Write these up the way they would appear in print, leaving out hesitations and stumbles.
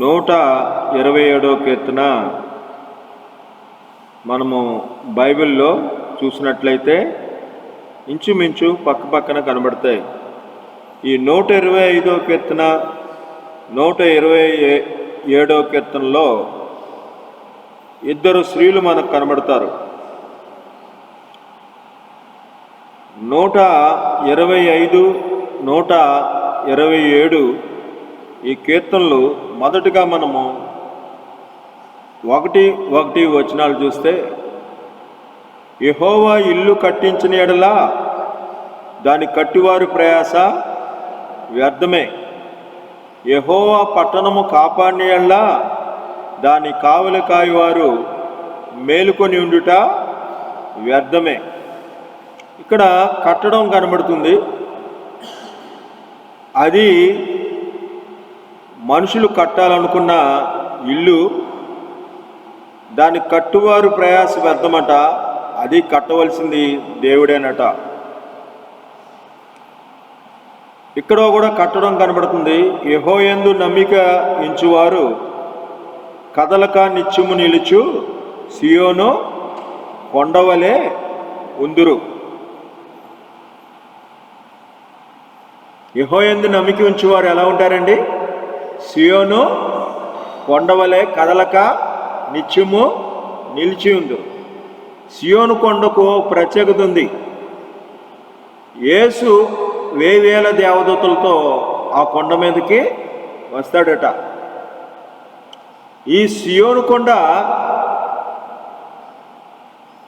127వ కీర్తన మనము బైబిల్లో చూసినట్లయితే ఇంచుమించు పక్కన కనబడతాయి. ఈ 125వ కీర్తన 127వ కీర్తనలో ఇద్దరు స్త్రీలు మనకు కనబడతారు. 125, 127 ఈ కీర్తనలు మొదటగా మనము 1 వచనాలు చూస్తే, యెహోవా ఇల్లు కట్టించిన యెడల దాని కట్టివారి ప్రయాస వ్యర్థమే. యెహోవా పట్టణము కాపాడిన యెడల దాని కావలి కాయవారు మేలుకొని ఉండుట వ్యర్థమే. ఇక్కడ కట్టడం కనబడుతుంది. అది మనుషులు కట్టాలనుకున్న ఇల్లు, దాని కట్టువారు ప్రయాస వ్యర్థమట. అది కట్టవలసింది దేవుడేనట. ఇక్కడ కూడా కట్టడం కనబడుతుంది. యెహోయందు నమ్మిక ఉంచువారు కదలక నిత్యము నిలుచు సియోను కొండవలే ఉందురు. యెహోయందు నమ్మిక ఉంచువారు ఎలా ఉంటారండి? సియోను కొండవలే కదలక నిత్యము నిలిచి ఉంది. సియోను కొండకు ప్రత్యేకత ఉంది. యేసు 1000 దేవదూతలతో ఆ కొండ మీదకి వస్తాడట. ఈ సియోను కొండ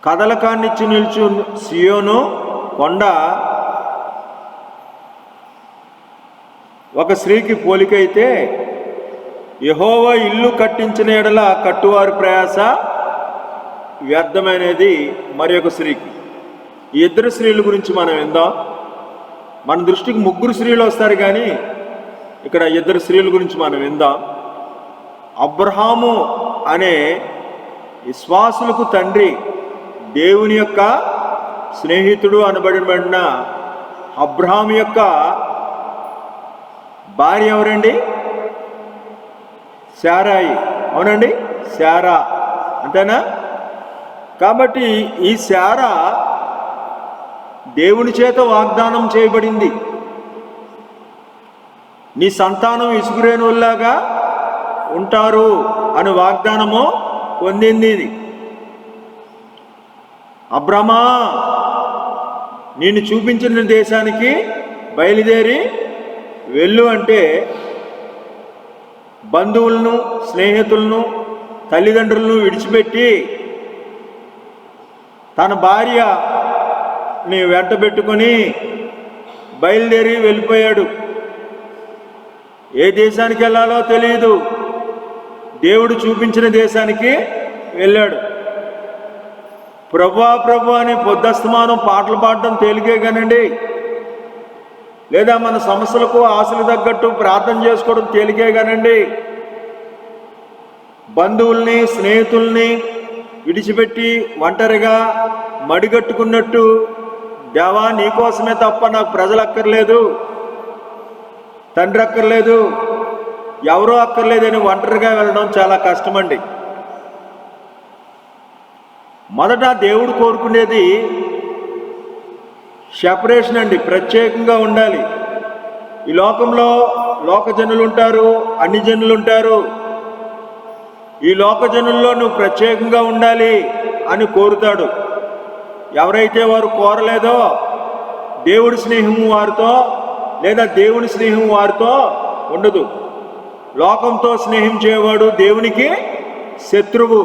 కదలక నిత్యం నిలిచి సియోను కొండ ఒక స్త్రీకి పోలికైతే, యెహోవా ఇల్లు కట్టించిన యెడల కట్టువారి ప్రయాస వ్యర్థమైనది మరి ఒక స్త్రీకి. ఈ ఇద్దరు స్త్రీల గురించి మనం విందాం. మన దృష్టికి 3 స్త్రీలు వస్తారు, కానీ ఇక్కడ 2 స్త్రీల గురించి మనం విందాం. అబ్రహాము అనే విశ్వాసులకు తండ్రి, దేవుని యొక్క స్నేహితుడు అనబడిన అబ్రహాము యొక్క భార్య ఎవరండి? శారాయి. అవునండి, శారా అంతేనా? కాబట్టి ఈ శారా దేవుని చేత వాగ్దానం చేయబడింది. నీ సంతానం ఇసుగురేణుల్లాగా ఉంటారు అని వాగ్దానము పొందింది. ఇది అబ్రహమా, నేను చూపించిన దేశానికి బయలుదేరి వెళ్ళు అంటే బంధువులను, స్నేహితులను, తల్లిదండ్రులను విడిచిపెట్టి తన భార్యని వెంటబెట్టుకొని బయలుదేరి వెళ్ళిపోయాడు. ఏ దేశానికి వెళ్ళాలో తెలియదు. దేవుడు చూపించిన దేశానికి వెళ్ళాడు. ప్రభువా ప్రభు అని పొద్దస్తమానం పాటలు పాడడం తేలికే కానండి, లేదా మన సమస్యలకు ఆశలు తగ్గట్టు ప్రార్థన చేసుకోవడం తేలికే కానండి. బంధువుల్ని, స్నేహితుల్ని విడిచిపెట్టి ఒంటరిగా మడిగట్టుకున్నట్టు, దేవా నీకోసమే తప్ప నాకు ప్రజలు అక్కర్లేదు, తండ్రి అక్కర్లేదు, ఎవరో అక్కర్లేదని ఒంటరిగా వెళ్ళడం చాలా కష్టమండి. మొదట దేవుడు కోరుకునేది సెపరేషన్ అండి, ప్రత్యేకంగా ఉండాలి. ఈ లోకంలో లోకజనులు ఉంటారు, అన్ని జనులు ఉంటారు. ఈ లోకజనుల్లో నువ్వు ప్రత్యేకంగా ఉండాలి అని కోరుతాడు. ఎవరైతే వారు కోరలేదో దేవుడి స్నేహం వారితో, లేదా దేవుని స్నేహం వారితో ఉండదు. లోకంతో స్నేహం చేయవాడు దేవునికి శత్రువు.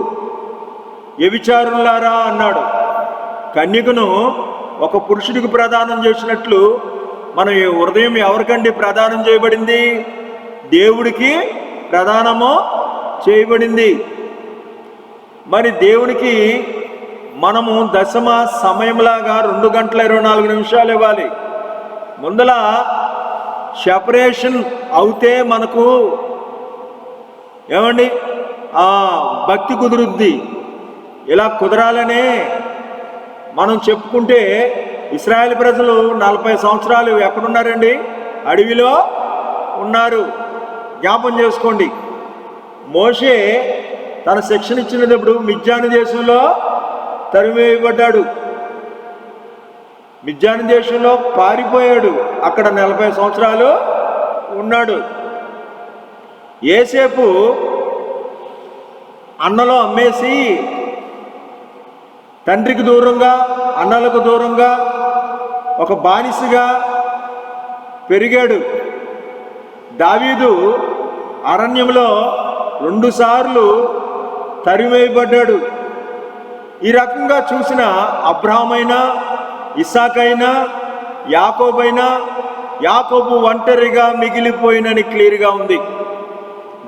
వ్యభిచారులారా అన్నాడు. కన్యకను ఒక పురుషుడికి ప్రదానం చేసినట్లు మన హృదయం ఎవరికండి ప్రదానం చేయబడింది? దేవుడికి ప్రదానము చేయబడింది. మరి దేవునికి మనము దశమ సమయంలాగా 2 గంటల 24 నిమిషాలు ఇవ్వాలి. ముందల సెపరేషన్ అవుతే మనకు ఏమండి భక్తి కుదురుద్ది. ఇలా కుదరాలనే మనం చెప్పుకుంటే ఇశ్రాయేల్ ప్రజలు 40 సంవత్సరాలు ఎక్కడున్నారండి? అడవిలో ఉన్నారు. జ్ఞాపం చేసుకోండి. మోషే తన శిక్షణ ఇచ్చినప్పుడు మిద్యాను దేశంలో తరిమివేయబడ్డాడు. మిద్యాను దేశంలో పారిపోయాడు. అక్కడ 40 సంవత్సరాలు ఉన్నాడు. యోసేపు అన్నలో అమ్మేసి తండ్రికి దూరంగా, అన్నలకు దూరంగా ఒక బానిసగా పెరిగాడు. దావీదు అరణ్యంలో 2 సార్లు తరివేయబడ్డాడు. ఈ రకంగా చూసిన అబ్రహామైనా, ఇస్సాకైనా, యాకోబైనా, యాకోబు ఒంటరిగా మిగిలిపోయినని క్లియర్గా ఉంది.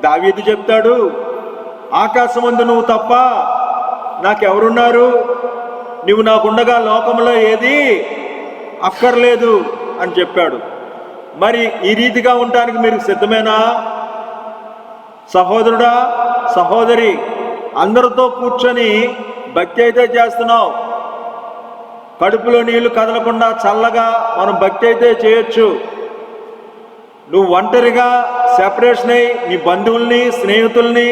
దావీదు చెప్తాడు, ఆకాశమందు నువ్వు తప్ప నాకెవరున్నారు, నువ్వు నాకుండగా లోకంలో ఏది అక్కర్లేదు అని చెప్పాడు. మరి ఈ రీతిగా ఉండటానికి మీరు సిద్ధమేనా? సహోదరుడా, సహోదరి, అందరితో కూర్చొని భక్తి అయితే చేస్తున్నావు. కడుపులో నీళ్లు కదలకుండా చల్లగా మనం భక్తి అయితే చేయొచ్చు. నువ్వు ఒంటరిగా సెపరేషన్ అయ్యి నీ బంధువుల్ని, స్నేహితుల్ని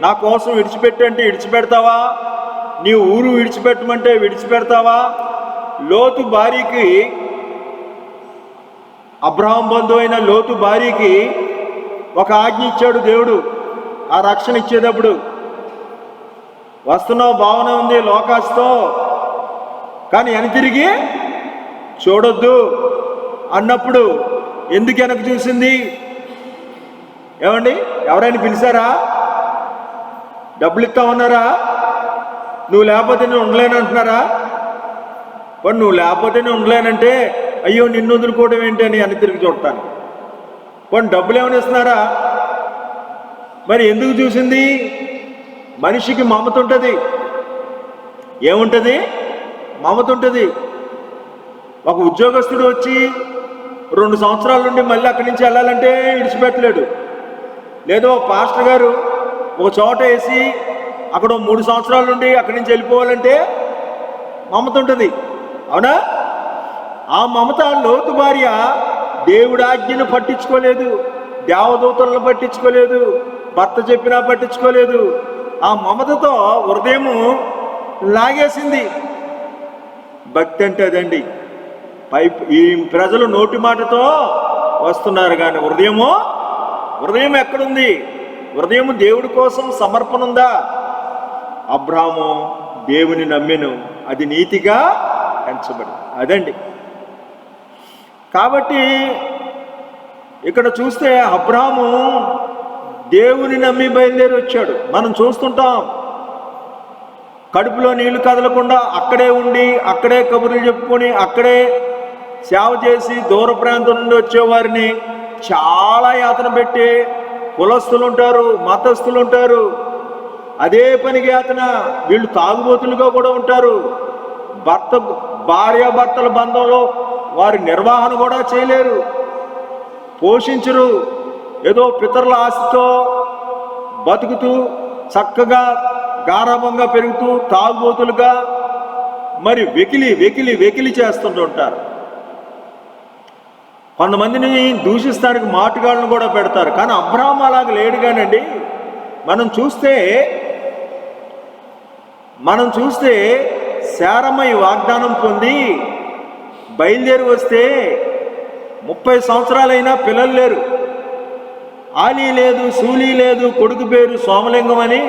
నా కోసం విడిచిపెట్టంటే విడిచిపెడతావా? నీ ఊరు విడిచిపెట్టమంటే విడిచిపెడతావా? లోతు భార్యకి, అబ్రహాం బంధువు అయిన లోతు భార్యకి ఒక ఆజ్ఞ ఇచ్చాడు దేవుడు. ఆ రక్షణ ఇచ్చేటప్పుడు, వస్తున్నావు బాగానే ఉంది లోకాస్తో, కానీ వెనక తిరిగి చూడొద్దు అన్నప్పుడు ఎందుకు వెనక్కి చూసింది? ఏమండి, ఎవరైనా పిలిచారా? డబ్బులు ఇస్తా ఉన్నారా? నువ్వు లేకపోతే నేను ఉండలేనంటున్నారా? మరి నువ్వు లేకపోతే నేను ఉండలేనంటే అయ్యో నిన్ను వదులుకోవడం ఏంటి అని వెనక్కి తిరిగి చూడటాను. కొన్ని డబ్బులు ఏమైనా ఇస్తున్నారా? మరి ఎందుకు చూసింది? మనిషికి మమత ఉంటుంది. ఏముంటుంది? మమత ఉంటుంది. ఒక ఉద్యోగస్తుడు వచ్చి 2 సంవత్సరాల నుండి మళ్ళీ అక్కడి నుంచి వెళ్ళాలంటే విడిచిపెట్టలేడు. లేదో పాస్టర్ గారు ఒక చోట వేసి అక్కడ 3 సంవత్సరాల నుండి అక్కడి నుంచి వెళ్ళిపోవాలంటే మమత ఉంటుంది. అవునా? ఆ మమత లోతు భార్య దేవుడి ఆజ్ఞను పట్టించుకోలేదు, దేవదూతలను పట్టించుకోలేదు, భర్త చెప్పినా పట్టించుకోలేదు. ఆ మమతతో హృదయము లాగేసింది. భక్తి అంటే అదండి. ఈ ప్రజలు నోటి మాటతో వస్తున్నారు కానీ హృదయం ఎక్కడుంది? హృదయం దేవుడి కోసం సమర్పణ ఉందా? అబ్రాహాము దేవుని నమ్మెను, అది నీతిగా ఎంచబడి అదండి. కాబట్టి ఇక్కడ చూస్తే అబ్రాహాము దేవుని నమ్మి బయలుదేరి వచ్చాడు. మనం చూస్తుంటాం, కడుపులో నీళ్లు కదలకుండా అక్కడే ఉండి, అక్కడే కబుర్లు చెప్పుకొని, అక్కడే సేవ చేసి దూర ప్రాంతం నుండి వచ్చేవారిని చాలా యాతన పెట్టి, కులస్తులు ఉంటారు, మతస్థులు ఉంటారు, అదే పనికి యాతన. వీళ్ళు తాగుబోతులుగా కూడా ఉంటారు. భార్యాభర్తల బంధంలో వారి నిర్వహణ కూడా చేయలేరు, పోషించరు. ఏదో పితరుల ఆశతో బతుకుతూ చక్కగా గారాభంగా పెరుగుతూ తాగుబోతులుగా మరి వెకిలి చేస్తుంటారు. కొంతమందిని దూషిస్తానికి మాటుగాళ్ళను కూడా పెడతారు. కానీ అబ్రహాము అలాగ లేడు. కానండి మనం చూస్తే శారమై వాగ్దానం పొంది బయలుదేరి వస్తే 30 సంవత్సరాలైనా పిల్లలు లేరు, ఆలీ లేదు, సూలీ లేదు, కొడుకు పేరు సోమలింగం అని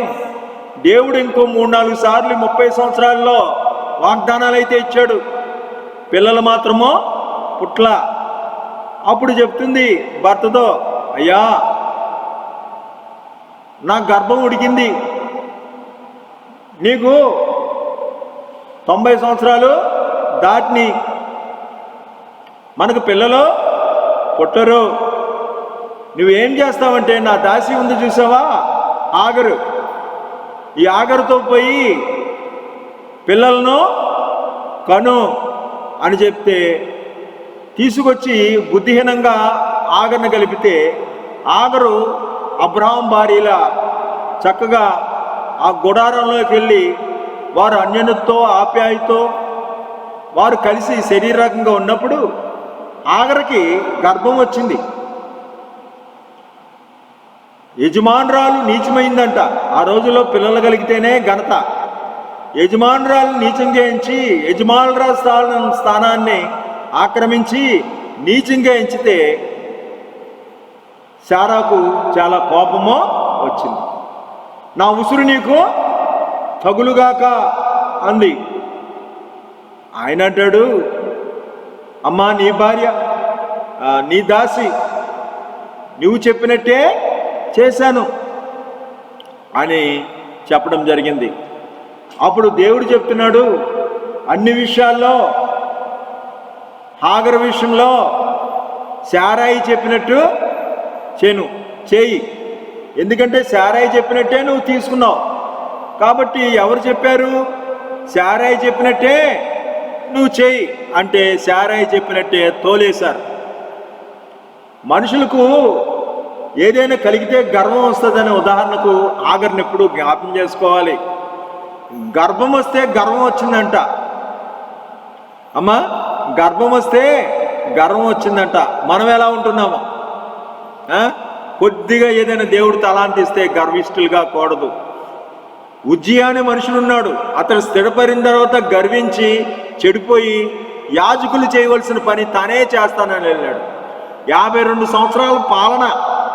దేవుడు ఇంకో 3-4 సార్లు 30 సంవత్సరాల్లో వాగ్దానాలు అయితే ఇచ్చాడు. పిల్లలు మాత్రమో పుట్ల. అప్పుడు చెప్తుంది భర్తతో, అయ్యా నా గర్భం ఉడికింది, నీకు 90 సంవత్సరాలు దాటిని, మనకు పిల్లలు పుట్టరు. నువ్వేం చేస్తావంటే నా దాసి ఉంది చూసావా ఆగరు, ఈ ఆగరుతో పోయి పిల్లలను కను అని చెప్తే తీసుకొచ్చి బుద్ధిహీనంగా ఆగర్ను కలిపితే ఆగరు అబ్రహాం భార్యలా చక్కగా ఆ గుడారంలోకి వెళ్ళి వారు అన్యోన్యతతో ఆప్యాయతో వారు కలిసి శరీరకంగా ఉన్నప్పుడు ఆగరికి గర్భం వచ్చింది. యజమానురాలు నీచమైందంట. ఆ రోజుల్లో పిల్లలు కలిగితేనే ఘనత. యజమానురాలు నీచంగా ఎంచి యజమానురాలు స్థానాన్ని ఆక్రమించి నీచంగా ఎంచితే శారాకు చాలా కోపమో వచ్చింది. నా ఉసురు నీకు తగులుగాక అంది. ఆయన అంటాడు, అమ్మా నీ భార్య నీ దాసి, నువ్వు చెప్పినట్టే చేశాను అని చెప్పడం జరిగింది. అప్పుడు దేవుడు చెప్తున్నాడు, అన్ని విషయాల్లో హాగరు విషయంలో శారాయి చెప్పినట్టు చేయి. ఎందుకంటే శారాయి చెప్పినట్టే నువ్వు తీసుకున్నావు కాబట్టి ఎవరు చెప్పారు? శారాయి చెప్పినట్టే నువ్వు చేయి అంటే శారాయి చెప్పినట్టే తోలేశారు. మనుషులకు ఏదైనా కలిగితే గర్వం వస్తుందనే ఉదాహరణకు ఆగర్ని ఎప్పుడు జ్ఞాపం చేసుకోవాలి. గర్భం వస్తే గర్వం వచ్చిందంట. అమ్మా గర్భం వస్తే గర్వం వచ్చిందంట. మనం ఎలా ఉంటున్నాము? కొద్దిగా ఏదైనా దేవుడు తలాంతి ఇస్తే గర్విష్ఠులుగా కూడదు. ఉజ్జియా అనే మనుషుడున్నాడు. అతడు స్థిరపడిన తర్వాత గర్వించి చెడిపోయి యాజకులు చేయవలసిన పని తానే చేస్తానని వెళ్ళాడు. 52 సంవత్సరాల పాలన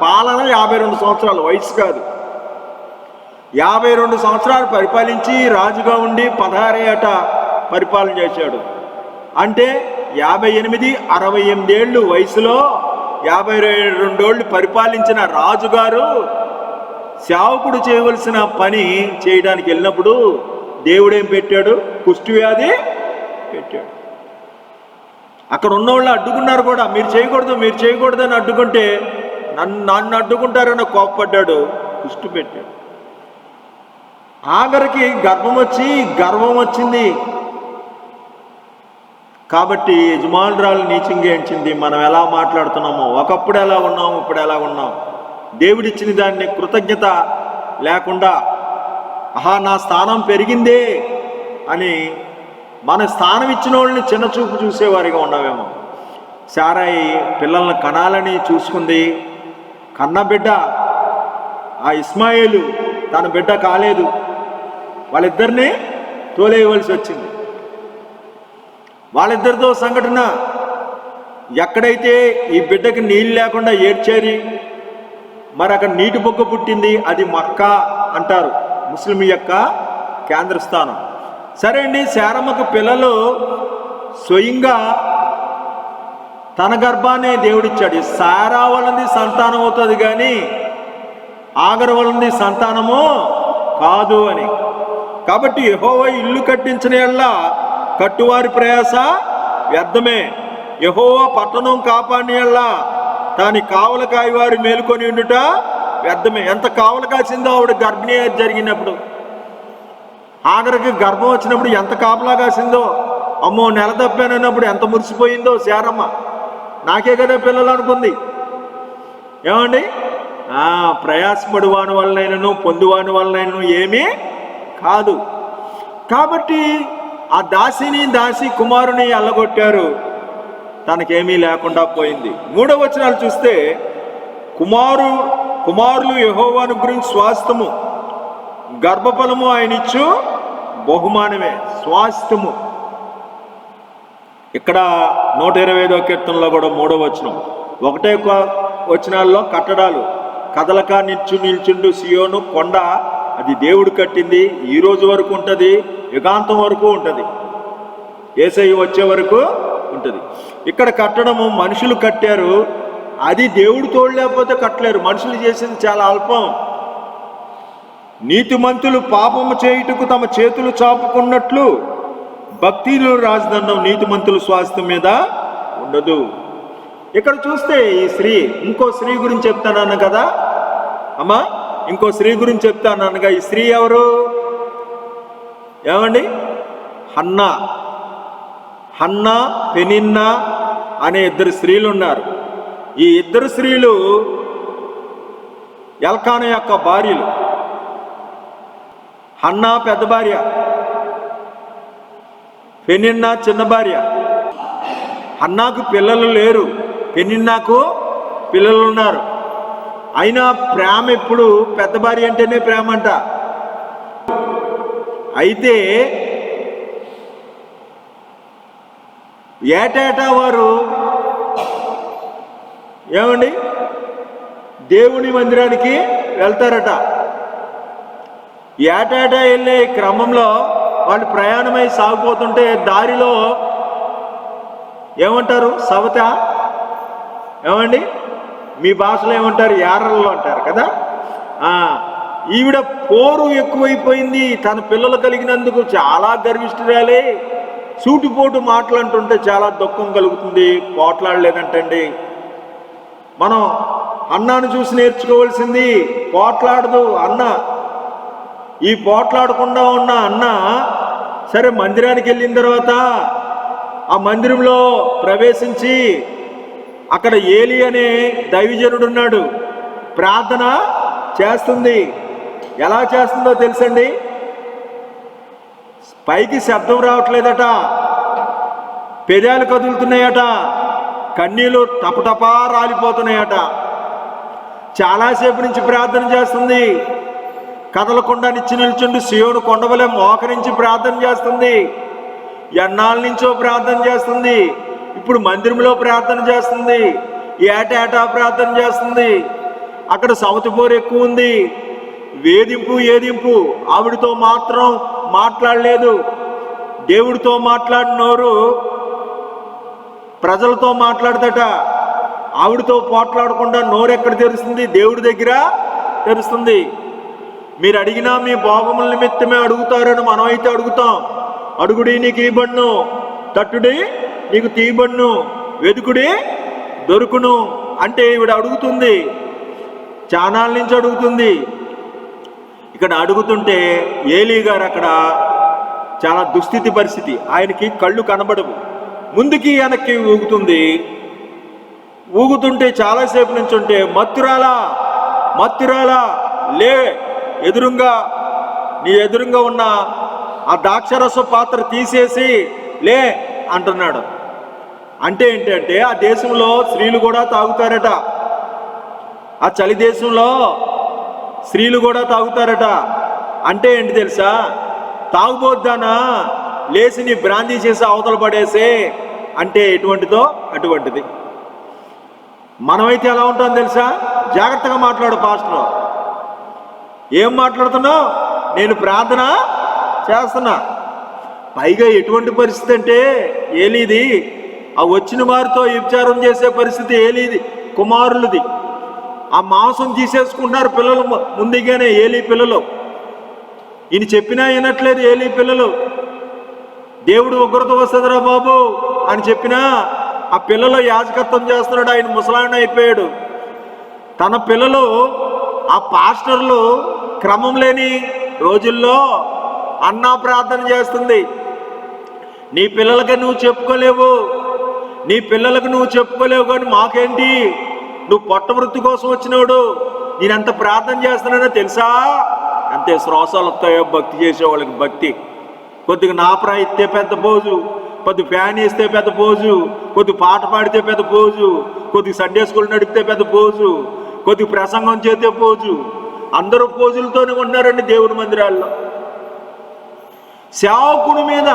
52 సంవత్సరాల వయసు కాదు. 52 సంవత్సరాలు పరిపాలించి రాజుగా ఉండి 16 ఏట పరిపాలన చేశాడు. అంటే 58, 68 ఏళ్ళు వయసులో 52 ఏళ్ళు పరిపాలించిన రాజుగారు సేవకుడు చేయవలసిన పని చేయడానికి వెళ్ళినప్పుడు దేవుడేం పెట్టాడు? కుష్టి వ్యాధి పెట్టాడు. అక్కడ ఉన్నవాళ్ళు అడ్డుకున్నారు కూడా. మీరు చేయకూడదు అని అడ్డుకుంటే నన్ను అడ్డుకుంటారని కోప్పడ్డాడు. కుష్టి పెట్టాడు. ఆఖరికి గర్వం వచ్చింది. కాబట్టి యజమానురాలు నీచంగా ఎంచింది. మనం ఎలా మాట్లాడుతున్నామో, ఒకప్పుడు ఎలా ఉన్నాము, ఇప్పుడు ఎలా ఉన్నాం. దేవుడిచ్చిన దాన్ని కృతజ్ఞత లేకుండా నా స్థానం పెరిగిందే అని మన స్థానం ఇచ్చిన వాళ్ళని చిన్న చూపు చూసేవారిగా ఉన్నామేమో. శారాయి పిల్లల్ని కనాలని చూసుకుంది. కన్న బిడ్డ ఆ ఇస్మాయిలు తన బిడ్డ కాలేదు. వాళ్ళిద్దరినీ తోలేయవలసి వచ్చింది. వాళ్ళిద్దరితో సంఘటన, ఎక్కడైతే ఈ బిడ్డకి నీళ్ళు లేకుండా ఏడ్చేరి మరి అక్కడ నీటి బొగ్గ పుట్టింది, అది మక్కా అంటారు, ముస్లిం యొక్క కేంద్ర స్థానం. సరే అండి, శారమ్మకు పిల్లలు స్వయంగా తన గర్భాన్ని దేవుడిచ్చాడు. సారా వాళ్ళది సంతానం అవుతుంది కానీ ఆగరు వాళ్ళది సంతానము కాదు అని. కాబట్టి యెహోవా ఇల్లు కట్టించిన యెడల కట్టువారి ప్రయాస వ్యర్థమే. యెహోవా పట్టణం కాపాడిన యెడల దాని కావల కాయవారి మేలుకొని ఉండుట వ్యర్థమే. ఎంత కావల కాసిందో ఆవిడ గర్భిణీ జరిగినప్పుడు. ఆఖరికి గర్భం వచ్చినప్పుడు ఎంత కాపలా కాసిందో. అమ్మో నెల తప్పానన్నప్పుడు ఎంత మురిసిపోయిందో శారమ్మ. నాకే కదా పిల్లలు అనుకుంది. ఏమండి, ప్రయాసపడు వాని వల్లనైనను పొందువాని వల్లనైనను ఏమీ కాదు. కాబట్టి ఆ దాసి కుమారుని అల్లగొట్టారు, తనకేమీ లేకుండా పోయింది. 3వ వచనాలు చూస్తే కుమారులు యెహోవాను గురించి స్వాస్థ్యము, గర్భఫలము ఆయన ఇచ్చు బహుమానమే. స్వాస్థ్యము ఇక్కడ 125వ కీర్తనలో కూడా 3వ వచనం. 1వ వచనాల్లో కట్టడాలు కదలక నిల్చుండు సియోను కొండ, అది దేవుడు కట్టింది, ఈ రోజు వరకు ఉంటుంది, యుగాంతం వరకు ఉంటుంది, యేసయ్య వచ్చే వరకు ఉంటుంది. ఇక్కడ కట్టడము మనుషులు కట్టారు, అది దేవుడు తోడు లేకపోతే కట్టలేరు. మనుషులు చేసింది చాలా అల్పం. నీతిమంతులు పాపము చేయుటకు తమ చేతులు చాపుకున్నట్లు భక్తిలో రాజదండం నీతిమంతుల స్వాస్థ్యం మీద ఉండదు. ఇక్కడ చూస్తే ఈ స్త్రీ, ఇంకో స్త్రీ గురించి చెప్తానన్న కదా అమ్మా, ఇంకో స్త్రీ గురించి చెప్తానన్నగా. ఈ స్త్రీ ఎవరు? ఏమండి, హన్నా పెనిన్నా అనే 2 స్త్రీలు ఉన్నారు. ఈ 2 స్త్రీలు ఎల్కానా యొక్క భార్యలు. హన్నా పెద్ద భార్య, పెనిన్నా చిన్న భార్య. హన్నాకు పిల్లలు లేరు, పెనిన్నాకు పిల్లలు ఉన్నారు. అయినా ప్రేమ ఎప్పుడు పెద్ద భార్య అంటేనే ప్రేమ అంట. అయితే ఏటేటా వారు ఏమండి దేవుని మందిరానికి వెళ్తారట. ఏటేటా వెళ్ళే క్రమంలో వాళ్ళు ప్రయాణమై సాగిపోతుంటే దారిలో ఏమంటారు? సవత, ఏమండి మీ భాషలో ఏమంటారు? యారల్లో అంటారు కదా. ఈవిడ పోరు ఎక్కువైపోయింది. తన పిల్లలు కలిగినందుకు చాలా గర్విష్ఠురాలే. సూటిపోటు మాటలు అంటుంటే చాలా దుఃఖం కలుగుతుంది. పోట్లాడలేదంటండి. మనం అన్నాను చూసి నేర్చుకోవాల్సింది. పోట్లాడదు అన్న. ఈ పోట్లాడకుండా ఉన్న అన్న సరే మందిరానికి వెళ్ళిన తర్వాత ఆ మందిరంలో ప్రవేశించి అక్కడ ఏలి అనే దైవజనుడు ఉన్నాడు. ప్రార్థన చేస్తుంది. ఎలా చేస్తుందో తెలుసండి? పైకి శబ్దం రావట్లేదట, పెదాలు కదులుతున్నాయట, కన్నీళ్ళు టపటపా రాలిపోతున్నాయట. చాలాసేపు నుంచి ప్రార్థన చేస్తుంది. కదలకుండా నిల్చుండి సియోను కొండవలే మోకరించి ప్రార్థన చేస్తుంది. ఎన్నాళ్ళ నుంచో ప్రార్థన చేస్తుంది. ఇప్పుడు మందిరంలో ప్రార్థన చేస్తుంది. ఏటేటా ప్రార్థన చేస్తుంది. అక్కడ సవతిపోరు ఎక్కువ ఉంది. వేధింపు ఏదింపు. ఆవిడతో మాత్రం మాట్లాడలేదు. దేవుడితో మాట్లాడినోరు ప్రజలతో మాట్లాడదట. ఆవిడతో పోట్లాడకుండా నోరెక్కడ తెరుస్తుంది? దేవుడి దగ్గర తెరుస్తుంది. మీరు అడిగినా మీ భోగముల నిమిత్తమే అడుగుతారని మనమైతే అడుగుతాం. అడుగుడి నీకు ఇవ్వబడును, తట్టుడి నీకు తీయబడును, వెదుకుడి దొరుకును అంటే ఈవిడ అడుగుతుంది. చానాల నుంచి అడుగుతుంది. ఇక్కడ అడుగుతుంటే ఏలీ గారు అక్కడ చాలా దుస్థితి పరిస్థితి. ఆయనకి కళ్ళు కనబడవు. ముందుకి వెనక్కి ఊగుతుంది. ఊగుతుంటే చాలాసేపు నుంచి ఉంటే మత్తురాలా మత్తురాలా లే, ఎదురుగా నీ ఎదురుగా ఉన్న ఆ ద్రాక్షరస పాత్ర తీసేసి లే అంటున్నాడు. అంటే ఏంటంటే ఆ దేశంలో స్త్రీలు కూడా తాగుతారట. ఆ చలి దేశంలో స్త్రీలు కూడా తాగుతారట. అంటే ఏంటి తెలుసా? తాగుబోద్దానా లేచి నీ బ్రాందీ చేసి అవతల పడేసే అంటే ఎటువంటిదో అటువంటిది. మనమైతే ఎలా ఉంటాం తెలుసా? జాగ్రత్తగా మాట్లాడు పాస్టర్. ఏం మాట్లాడుతున్నావు? నేను ప్రార్థన చేస్తున్నా. పైగా ఎటువంటి పరిస్థితి అంటే ఏలీది ఆ వచ్చిన వారితో వ్యభిచారం చేసే పరిస్థితి ఏలీది కుమారులది. ఆ మాంసం తీసేసుకుంటున్నారు పిల్లలు ముందుగానే. ఏలీ పిల్లలు ఈయన చెప్పినా వినట్లేదు. ఏలీ పిల్లలు దేవుడు ఉగ్రత వస్తుందిరా బాబు అని చెప్పినా ఆ పిల్లలు యాజకత్వం చేస్తున్నాడు. ఆయన ముసలాయన అయిపోయాడు. తన పిల్లలు ఆ పాస్టర్లు క్రమం లేని రోజుల్లో అన్నా ప్రార్థన చేస్తుంది. నీ పిల్లలకి నువ్వు చెప్పుకోలేవు, నీ పిల్లలకు నువ్వు చెప్పుకోలేవు, కానీ మాకేంటి? నువ్వు పొట్టవృత్తి కోసం వచ్చినాడు. నేనెంత ప్రార్థన చేస్తున్నానో తెలుసా? అంతే శ్వాసాలు వస్తాయో భక్తి చేసేవాళ్ళకి భక్తి. కొద్దిగా నాప్రా ఇస్తే పెద్ద పోజు, కొద్దిగా ఫ్యాన్ వేస్తే పెద్ద పోజు, కొద్దిగా పాట పాడితే పెద్ద పోజు, కొద్దిగా సండే స్కూల్ నడిపితే పెద్ద పోజు, కొద్దిగా ప్రసంగం చేస్తే పోజు. అందరూ పోజులతోనే ఉన్నారండి దేవుని మందిరాల్లో. సేవకుడి మీద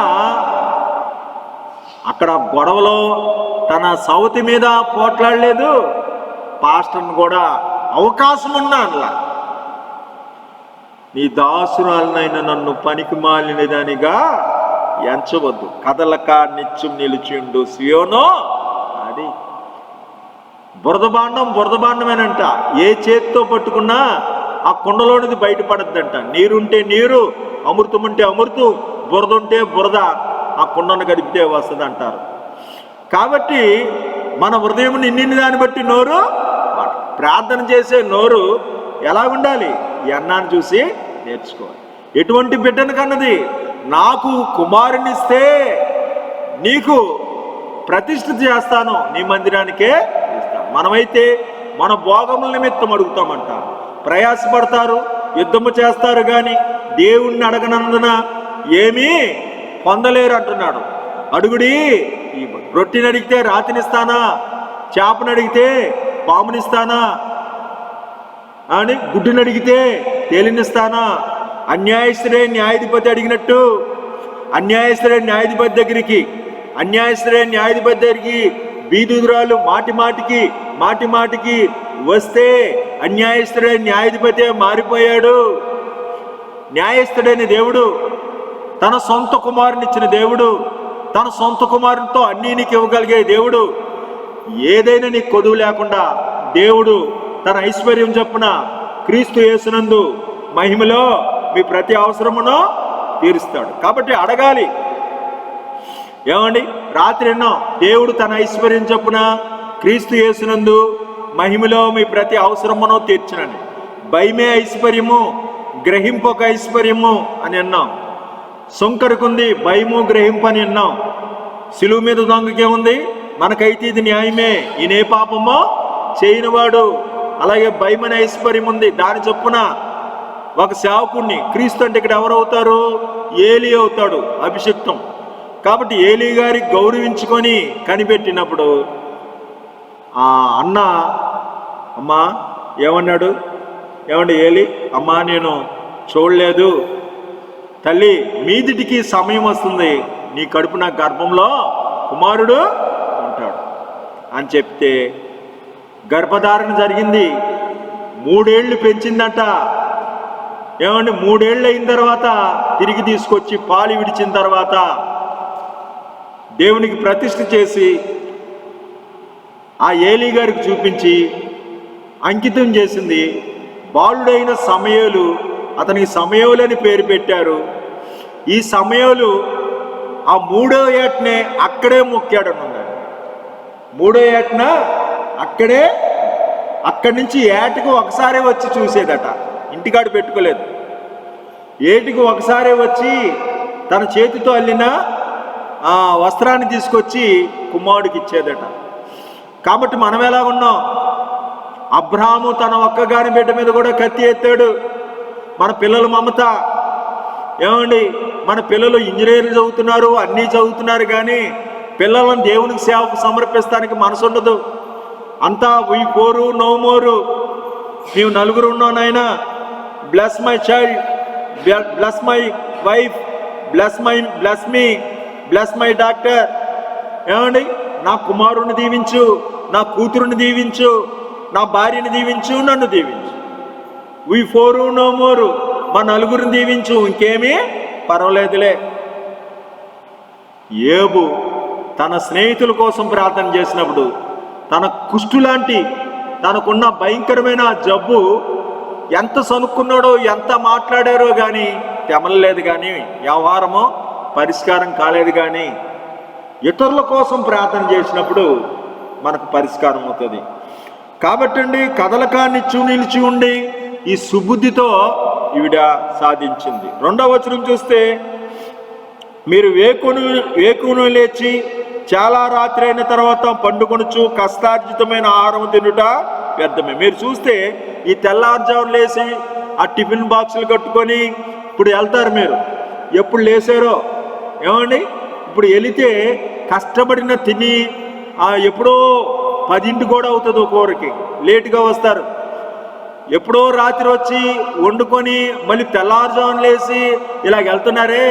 అక్కడ గొడవలో తన సవతి మీద పోట్లాడలేదు. పాస్టర్ని కూడా అవకాశం ఉన్నా అలా నీ దాసురాలనైనా నన్ను పనికి మాలిన దానిగా ఎంచవద్దు, కదలక నిత్యం నిలిచిండు సియోనో. అది బురద బాండమేనంట. ఏ చేతితో పట్టుకున్నా ఆ కుండలోనిది బయటపడద్దంట. నీరుంటే నీరు, అమృతం ఉంటే అమృతం, బురద ఉంటే బురద ఆ కుండను కదిపితే వస్తుంది అంటారు. కాబట్టి మన హృదయం నిండిన దాన్ని బట్టి నోరు, ప్రార్థన చేసే నోరు ఎలా ఉండాలి? అన్నాన్ని చూసి నేర్చుకోవాలి. ఎటువంటి బిడ్డను కన్నది? నాకు కుమారునిస్తే నీకు ప్రతిష్ఠ చేస్తాను, నీ మందిరానికే ఇస్తాను. మనమైతే మన భోగముల నిమిత్తం అడుగుతామంట. ప్రయాసపడతారు, యుద్ధము చేస్తారు, కానీ దేవుణ్ణి అడగనందున ఏమీ పొందలేరు అంటున్నాడు. అడుగుడి, రొట్టెని అడిగితే రాతినిస్తానా? చేపను అడిగితే పామునిస్తానా? అని గుడ్డుని అడిగితే తేలినిస్తానా? అన్యాయస్తుడే న్యాయాధిపతి అడిగినట్టు అన్యాయస్తుడే న్యాయాధిపతి దగ్గరికి బీదురాలు మాటి మాటికి వస్తే అన్యాయస్తుడే న్యాయాధిపతి మారిపోయాడు. న్యాయస్తుడైన దేవుడు, తన సొంత కుమారునిచ్చిన దేవుడు, తన సొంత కుమారునితో అన్నీ నీకు ఇవ్వగలిగే దేవుడు, ఏదైనా నీకు కొదువు లేకుండా దేవుడు తన ఐశ్వర్యం చొప్పున క్రీస్తు యేసునందు మహిమలో మీ ప్రతి అవసరమును తీరుస్తాడు. కాబట్టి అడగాలి. ఏమండి, రాత్రి ఎన్నో దేవుడు తన ఐశ్వర్యం చొప్పున క్రీస్తు యేసునందు మహిమలో మీ ప్రతి అవసరమును తీర్చినని. భయమే ఐశ్వర్యము, గ్రహింపు ఒక ఐశ్వర్యము అని అన్నాం. సొంకరుకుంది భయము గ్రహింపు అని అన్నాం. సిలువు మీద దొంగకేముంది? మనకైతే ఇది న్యాయమే, ఈయనే పాపమో చేయనివాడు. అలాగే భయం అనే ఐశ్వర్యం ఉంది. దాని చొప్పున ఒక సేవకుణ్ణి, క్రీస్తు అంటే ఇక్కడ ఎవరవుతారు? ఏలీ అవుతాడు, అభిషిక్తం. కాబట్టి ఏలీ గారికి గౌరవించుకొని కనిపెట్టినప్పుడు ఆ అన్న అమ్మా ఏమన్నాడు? ఏమండి ఏలీ, అమ్మా నేను చూడలేదు, తల్లి మీదిటికి సమయం వస్తుంది, నీ కడుపున గర్భంలో కుమారుడు ఉంటాడు అని చెప్తే గర్భధారణ జరిగింది. 3 ఏళ్ళు పెంచిందట. ఏమండి 3 ఏళ్ళు అయిన తర్వాత తిరిగి తీసుకొచ్చి పాలు విడిచిన తర్వాత దేవునికి ప్రతిష్ఠ చేసి ఆ ఏలీ గారికి చూపించి అంకితం చేసింది. బాలుడైన సమయలు, అతనికి సమయలు అని పేరు పెట్టారు. ఈ సమయలు ఆ 3వ ఏటనే అక్కడే మొక్కాడనున్నాడు. 3వ ఏటన అక్కడి నుంచి ఏటకు ఒకసారే వచ్చి చూసేదట, ఇంటికాడ పెట్టుకోలేదు. ఏటికి ఒకసారే వచ్చి తన చేతితో అల్లిన ఆ వస్త్రాన్ని తీసుకొచ్చి కుమారుడికి ఇచ్చేదట. కాబట్టి మనం ఎలా ఉన్నాం? అబ్రాహాము తన ఒక్కగాని బిడ్డ మీద కూడా కత్తి ఎత్తాడు. మన పిల్లల మమత. ఏమండి, మన పిల్లలు ఇంజనీరింగ్ చదువుతున్నారు, అన్నీ చదువుతున్నారు, కానీ పిల్లలను దేవునికి సేవకు సమర్పిస్తానికి మనసు ఉండదు. అంతా వీ పోరు నో మోరు. నీవు 4 ఉన్నావు నాయనా, bless my child, bless my wife, bless me, bless my doctor. ఏమండి, నా కుమారుని దీవించు, నా కూతురుని దీవించు, నా భార్యని దీవించు, నన్ను దీవించు. We 4 no more. మా 4 దీవించు, ఇంకేమీ పర్వాలేదులే. యోబు తన స్నేహితుల కోసం ప్రార్థన చేసినప్పుడు తన కుష్టు లాంటి తనకున్న భయంకరమైన జబ్బు ఎంత సనుక్కున్నాడో, ఎంత మాట్లాడారో కానీ తెమలలేదు, కానీ వ్యవహారమో పరిష్కారం కాలేదు. కానీ ఇతరుల కోసం ప్రార్థన చేసినప్పుడు మనకు పరిష్కారం అవుతుంది. కాబట్టి కదలక నిలిచి ఉండి ఈ సుబుద్ధితో ఈవిడ సాధించింది. 2వ వచనం చూస్తే, మీరు వేకును లేచి చాలా రాత్రి అయిన తర్వాత పండుకొనుచు కష్టార్జితమైన ఆహారం తినుట వ్యర్థమే. మీరు చూస్తే ఈ తెల్లారుజామున లేచి ఆ టిఫిన్ బాక్సులు కట్టుకొని ఇప్పుడు వెళ్తారు. మీరు ఎప్పుడు లేచారో ఏమండి? ఇప్పుడు వెళితే కష్టపడిన తిని ఎప్పుడో 10 కూడా అవుతుంది, ఒక్కొక్కరికి లేటుగా వస్తారు. ఎప్పుడో రాత్రి వచ్చి వండుకొని మళ్ళీ తెల్లారుజామున లేచి ఇలాగ వెళ్తున్నారే,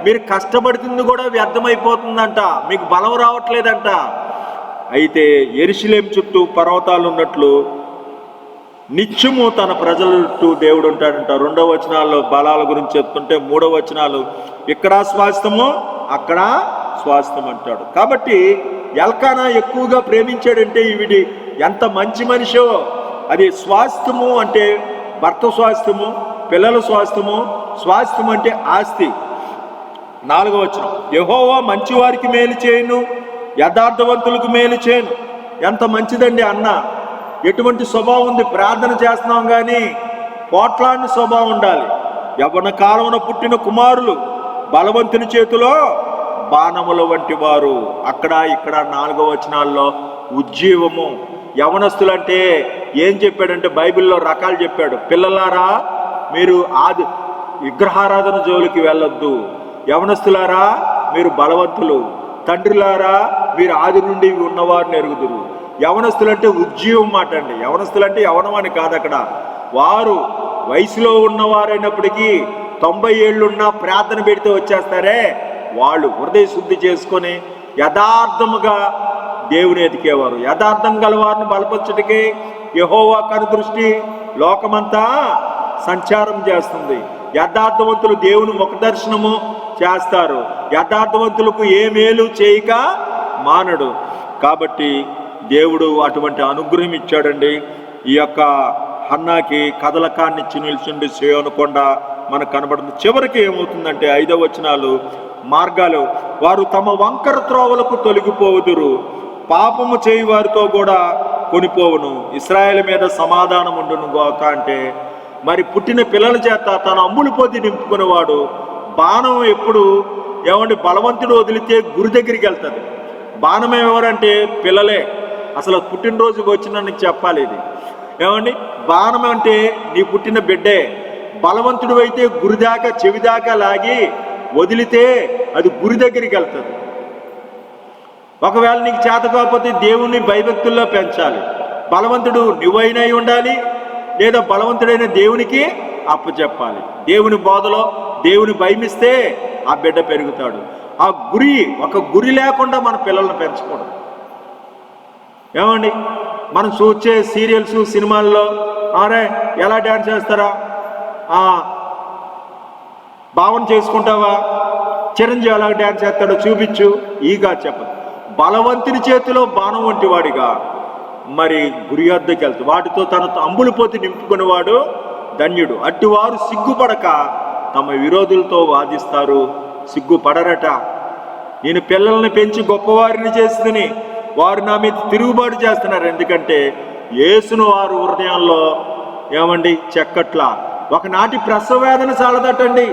మీరు కష్టపడుతుంది కూడా వ్యర్థమైపోతుందంట, మీకు బలం రావట్లేదంట. అయితే యెరూషలేము చుట్టూ పర్వతాలు ఉన్నట్లు నిత్యము తన ప్రజల చుట్టూ దేవుడు ఉంటాడంట. 2వ వచనాల్లో బలాల గురించి చెప్తుంటే 3వ వచనాలు ఇక్కడ స్వాస్థ్యము అక్కడ స్వాస్థ్యం అంటాడు. కాబట్టి ఎల్కానా ఎక్కువగా ప్రేమించాడంటే ఈవిడి ఎంత మంచి మనిషో. అది స్వాస్థ్యము అంటే భర్త స్వాస్థ్యము, పిల్లల స్వాస్థ్యము, స్వాస్థ్యం అంటే ఆస్తి. 4వ వచనం, యెహోవా మంచివారికి మేలు చేయను, యథార్థవంతులకు మేలు చేయను. ఎంత మంచిదండి అన్న. ఎటువంటి స్వభావం ఉంది? ప్రార్థన చేస్తున్నాం కానీ పోట్లాడిన స్వభావం ఉండాలి. యవ్వన కాలమున పుట్టిన కుమారులు బలవంతుని చేతిలో బాణముల వంటి వారు. అక్కడ ఇక్కడ 4వ వచనాల్లో ఉజ్జీవము. యవనస్తులంటే ఏం చెప్పాడంటే బైబిల్లో రకాలు చెప్పాడు. పిల్లలారా మీరు విగ్రహారాధన జోలికి వెళ్ళొద్దు. యవనస్తులారా మీరు బలవంతులు. తండ్రులారా మీరు ఆది నుండి ఉన్నవారిని ఎరుగుదురు. యవనస్తులంటే ఉజ్జీవం మాట అండి. యవనస్తులంటే యవనం అని కాదు, అక్కడ వారు వయసులో ఉన్నవారైనప్పటికీ 90 ఏళ్ళున్నా ప్రార్థన పెడితే వచ్చేస్తారే, వాళ్ళు హృదయ శుద్ధి చేసుకొని యథార్థముగా దేవుని ఎతికేవారు. యథార్థం గల వారిని బలపరచుటకే యెహోవా కనుదృష్టి లోకమంతా సంచారం చేస్తుంది. యథార్థవంతులు దేవుని ముఖ దర్శనము చేస్తారు. యథార్థవంతులకు ఏ మేలు చేయక మానడు. కాబట్టి దేవుడు అటువంటి అనుగ్రహం ఇచ్చాడండి. ఈ యొక్క హన్నాకి కదలకాన్నిచ్చి నిల్చుండి సియోను కొండ మనకు కనబడుతుంది. చివరికి ఏమవుతుందంటే 5వ వచనాలు, మార్గాలు వారు తమ వంకర త్రోవలకు తొలగిపోవుదురు, పాపము చేయి వారితో కూడా కొనిపోవును, ఇశ్రాయేలు మీద సమాధానం ఉండును గాక. అంటే మరి పుట్టిన పిల్లల చేత తన అమ్ములు పొంది నింపుకునేవాడు బాణం ఎప్పుడు బలవంతుడు వదిలితే గురి దగ్గరికి వెళ్తుంది. బాణం ఎవరంటే పిల్లలే. అసలు పుట్టినరోజుకి వచ్చిన నీకు చెప్పాలి ఇది. బాణం అంటే నీ పుట్టిన బిడ్డే. బలవంతుడు అయితే గురిదాకా చెవిదాకా లాగి వదిలితే అది గురి దగ్గరికి వెళ్తుంది. ఒకవేళ నీకు చేత కాకపోతే దేవుణ్ణి భయభక్తుల్లో పెంచాలి. బలవంతుడు నువ్వైనా ఉండాలి, లేదా బలవంతుడైన దేవునికి అప్పచెప్పాలి. దేవుని బోధలో దేవుని భయమిస్తే ఆ బిడ్డ పెరుగుతాడు. ఆ ఒక గురి లేకుండా మన పిల్లల్ని పెంచకూడదు. మనం చూసే సీరియల్స్ సినిమాల్లో అరే ఎలా డ్యాన్స్ చేస్తారా, భావన చేసుకుంటావా, చిరంజీవి ఎలా డ్యాన్స్ చేస్తాడో చూపించు, ఈగా చెప్పదు. బలవంతుని చేతిలో బాణం వంటి వాడిగా మరి గురి వద్దకు వెళ్తూ వాటితో తన అంబులు పోతి నింపుకునేవాడు ధన్యుడు. అట్టివారు సిగ్గుపడక తమ విరోధులతో వాదిస్తారు, సిగ్గుపడరట. నేను పిల్లల్ని పెంచి గొప్పవారిని చేస్తుందని వారు నా మీద తిరుగుబాటు చేస్తున్నారు. ఎందుకంటే యేసును వారు హృదయంలో చెక్కట్లా. ఒకనాటి ప్రసవ వేదన చాలదటండి,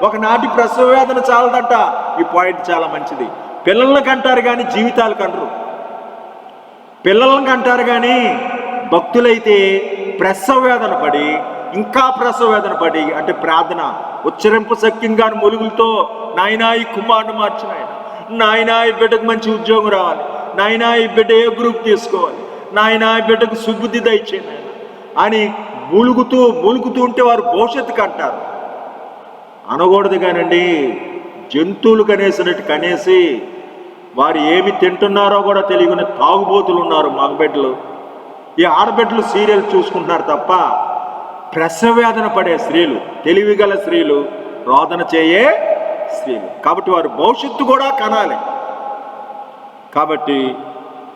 ఒకనాటి ప్రసవ వేదన చాలదట. ఈ పాయింట్ చాలా మంచిది. పిల్లల్ని కంటారు కానీ జీవితాలు కంటరు. పిల్లలను కంటారు కానీ భక్తులైతే ప్రసవ వేదన పడి, ఇంకా ప్రసవ వేదన పడి, అంటే ప్రార్థన ఉచ్చరింపు సఖ్యంగా ములుగులతో నాయనా ఈ కుమారుని మార్చిన ఆయన, నాయనా ఈ బిడ్డకు మంచి ఉద్యోగం రావాలి, నాయనా ఈ బిడ్డ ఏ గ్రూప్ తీసుకోవాలి, నాయనా ఈ బిడ్డకు సుబుద్ధి దయచేయండి ఆయన అని మూలుగుతూ ఉంటే వారు భవిష్యత్తుకు అంటారు. అనకూడదు కానండి. జంతువులు కనేసినట్టు కనేసి వారు ఏమి తింటున్నారో కూడా తెలియని తాగుబోతులు ఉన్నారు మగబిడ్డలు. ఈ ఆడబిడ్డలు సీరియల్ చూసుకుంటున్నారు తప్ప ప్రసవేదన పడే స్త్రీలు, తెలివిగల స్త్రీలు, రోదన చేయే స్త్రీలు. కాబట్టి వారు భవిష్యత్తు కూడా కనాలి. కాబట్టి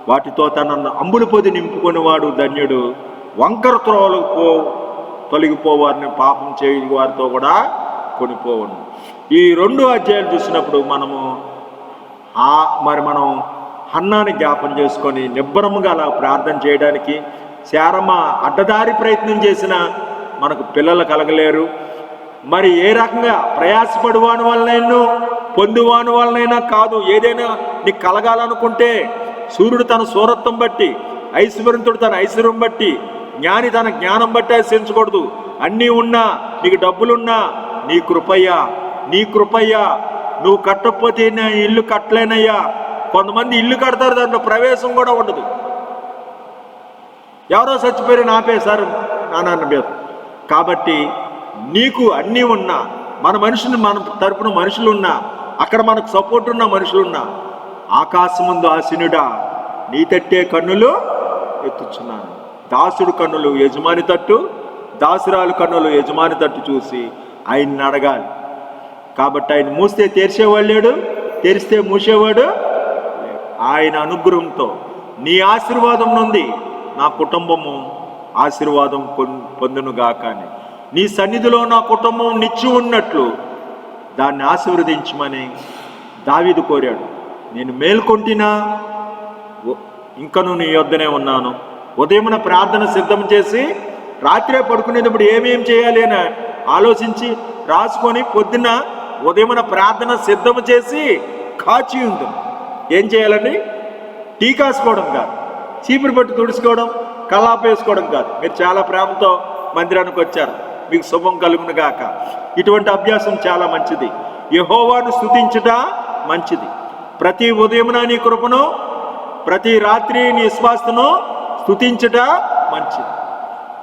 వాటితో తన అంబులు పొది నింపుకునేవాడు ధన్యుడు. వంకర త్రోవలకు తొలగిపోవారిని పాపం చేయ వారితో కూడా కొనిపోవను. ఈ 2 అధ్యాయాలు చూసినప్పుడు మనం హన్నాని జ్ఞాపం చేసుకొని నిబ్బరముగా అలా ప్రార్థన చేయడానికి, శారమ్మ అడ్డదారి ప్రయత్నం చేసిన మనకు పిల్లలు కలగలేరు. మరి ఏ రకంగా ప్రయాసపడువాని వలనైనా పొందువాని వలనైనా కాదు. ఏదైనా నీకు కలగాలనుకుంటే సూర్యుడు తన సూరత్వం బట్టి, ఐశ్వర్యంతుడు తన ఐశ్వర్యం బట్టి, జ్ఞాని తన జ్ఞానం బట్టి ఆశించకూడదు. అన్నీ ఉన్నా, నీకు డబ్బులున్నా, నీ కృపయ్యా, నువ్వు కట్టకపోతే నా ఇల్లు కట్టలేనయ్యా. కొంతమంది ఇల్లు కడతారు, దాంట్లో ప్రవేశం కూడా ఉండదు. ఎవరో చచ్చిపోయి ఆపేశారు నాన్న మీద. కాబట్టి నీకు అన్నీ ఉన్నా, మన తరపున మనుషులున్నా, అక్కడ మనకు సపోర్ట్ ఉన్న మనుషులున్నా, ఆకాశముందు ఆసీనుడా నీ తట్టే కన్నులు ఎత్తుచున్నాను. దాసుడు కన్నులు యజమాని తట్టు, దాసురాలు కన్నులు యజమాని తట్టు చూసి ఆయన్ని అడగాలి. కాబట్టి ఆయన మూస్తే తెరిచేవాడు లేడు, తెరిస్తే మూసేవాడు. ఆయన అనుగ్రహంతో నీ ఆశీర్వాదం నుండి నా కుటుంబము ఆశీర్వాదం పొందునుగాక అని, నీ సన్నిధిలో నా కుటుంబం నిత్యం ఉన్నట్లు దాన్ని ఆశీర్వదించమని దావీదు కోరాడు. నేను మేల్కొంటినా ఇంకను నీ యొద్దనే ఉన్నాను. ఉదయమున ప్రార్థన సిద్ధం చేసి రాత్రే పడుకునేటప్పుడు ఏమేం చేయాలి అని ఆలోచించి రాసుకొని పొద్దున్న ఉదయమున ప్రార్థన సిద్ధం చేసి కాచి ఉంది. ఏం చేయాలండి? టీ కాసుకోవడం కాదు, చీపురు పట్టి తుడుచుకోవడం, కల్లాపు వేసుకోవడం కాదు. మీరు చాలా ప్రేమతో మందిరానికి వచ్చారు, మీకు శుభం కలుగును గాక. ఇటువంటి అభ్యాసం చాలా మంచిది. యెహోవాను స్తుతించుట మంచిది. ప్రతి ఉదయమున నీ కృపను, ప్రతి రాత్రి నీ విశ్వాసను స్తుతించుట మంచిది.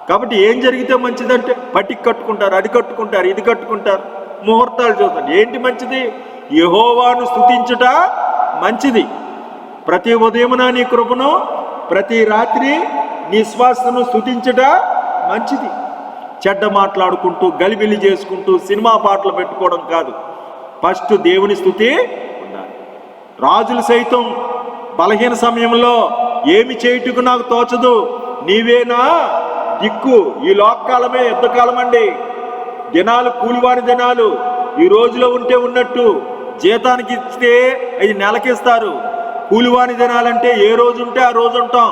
కాబట్టి ఏం జరిగితే మంచిదంటే పట్టికి కట్టుకుంటారు, అది కట్టుకుంటారు, ఇది కట్టుకుంటారు, ముహూర్తాలు చూస్తారు. ఏంటి మంచిది? యెహోవాను స్తుతించుట మంచిది. ప్రతి ఉదయమున నీ కృపను, ప్రతి రాత్రి నీ శ్వాసను స్తుతించుట మంచిది. చెడ్డ మాట్లాడుకుంటూ గలిబిలి చేసుకుంటూ సినిమా పాటలు పెట్టుకోవడం కాదు. ఫస్ట్ దేవుని స్తుతి ఉండాలి. రాజులు సైతం బలహీన సమయంలో ఏమి చేయుటకు నాకు తోచదు, నీవేనా దిక్కు. ఈ లోకకాలమే యుద్ధకాలం అండి. దినాలు కూలివాని దినాలు. ఈ రోజులో ఉంటే ఉన్నట్టు, జీతానికి ఇస్తే అది నెలకిస్తారు. కూలివాని దినాలంటే ఏ రోజు ఉంటే ఆ రోజు ఉంటాం.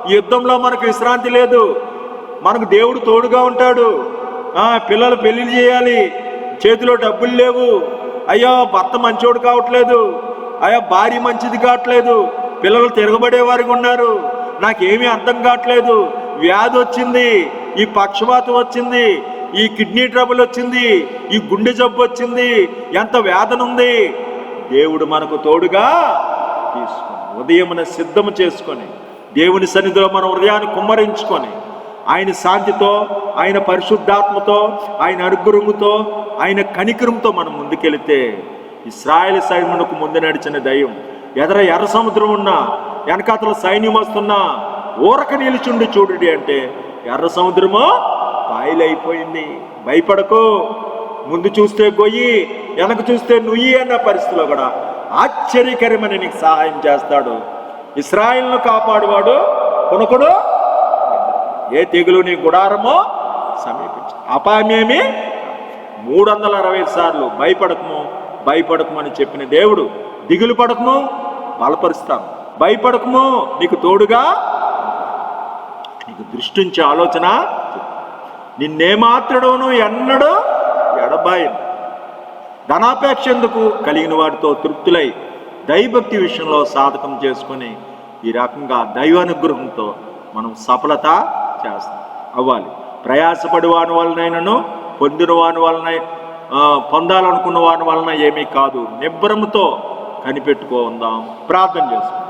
ఈ యుద్ధంలో మనకు విశ్రాంతి లేదు. మనకు దేవుడు తోడుగా ఉంటాడు. పిల్లలు పెళ్లిళ్ళు చేయాలి, చేతిలో డబ్బులు లేవు. అయ్యో భర్త మంచోడు కావట్లేదు, అయ్యో భార్య మంచిది కావట్లేదు, పిల్లలు తిరగబడే వారికి ఉన్నారు, నాకేమీ అర్థం కావట్లేదు, వ్యాధి వచ్చింది, ఈ పక్షపాతం వచ్చింది, ఈ కిడ్నీ ట్రబుల్ వచ్చింది, ఈ గుండె జబ్బు వచ్చింది, ఎంత వేదన ఉంది. దేవుడు మనకు తోడుగా తీసుకొని ఉదయమున సిద్ధము చేసుకొని దేవుని సన్నిధిలో మన హృదయాన్ని కుమ్మరించుకొని ఆయన శాంతితో, ఆయన పరిశుద్ధాత్మతో, ఆయన అనుగ్రహముతో, ఆయన కనికరంతో మనం ముందుకెళితే ఇశ్రాయేలు సైన్యమునకు ముందు నడిచిన దయ్యం ఎర్ర సముద్రం ఉన్నా, వెనకాతల సైన్యం వస్తున్నా ఊరక నిలిచుండి చూడుడి అంటే ఎర్ర సముద్రము పాయలైపోయింది. భయపడకు, ముందు చూస్తే గొయ్యి, వెనక చూస్తే నుయ్యి అన్న పరిస్థితిలో కూడా ఆశ్చర్యకరమని నీకు సహాయం చేస్తాడు. ఇశ్రాయేలును కాపాడువాడు కొనుకుడు, ఏ తెగులు నీ గుడారమో సమీపించు. అపాయమేమి 360 సార్లు భయపడకము అని చెప్పిన దేవుడు, దిగులు పడకము బలపరుస్తాను, భయపడకము నీకు తోడుగా, నీకు దృష్టి నుంచి ఆలోచన, నిన్నేమాత్రడోను ఎన్నడూ ఎడబాయను. ధనాపేక్ష ఎందుకు, కలిగిన వాటితో తృప్తులై దైవభక్తి విషయంలో సాధకం చేసుకొని ఈ రకంగా దైవానుగ్రహంతో మనం సఫలత అవ్వాలి. ప్రయాసపడి వాని వలనైనను పొందిన వాని వలన పొందాలనుకున్న వాని వలన ఏమీ కాదు. నిబ్బరముతో కనిపెట్టుకో ఉందాం. ప్రార్థన చేసుకుందాం.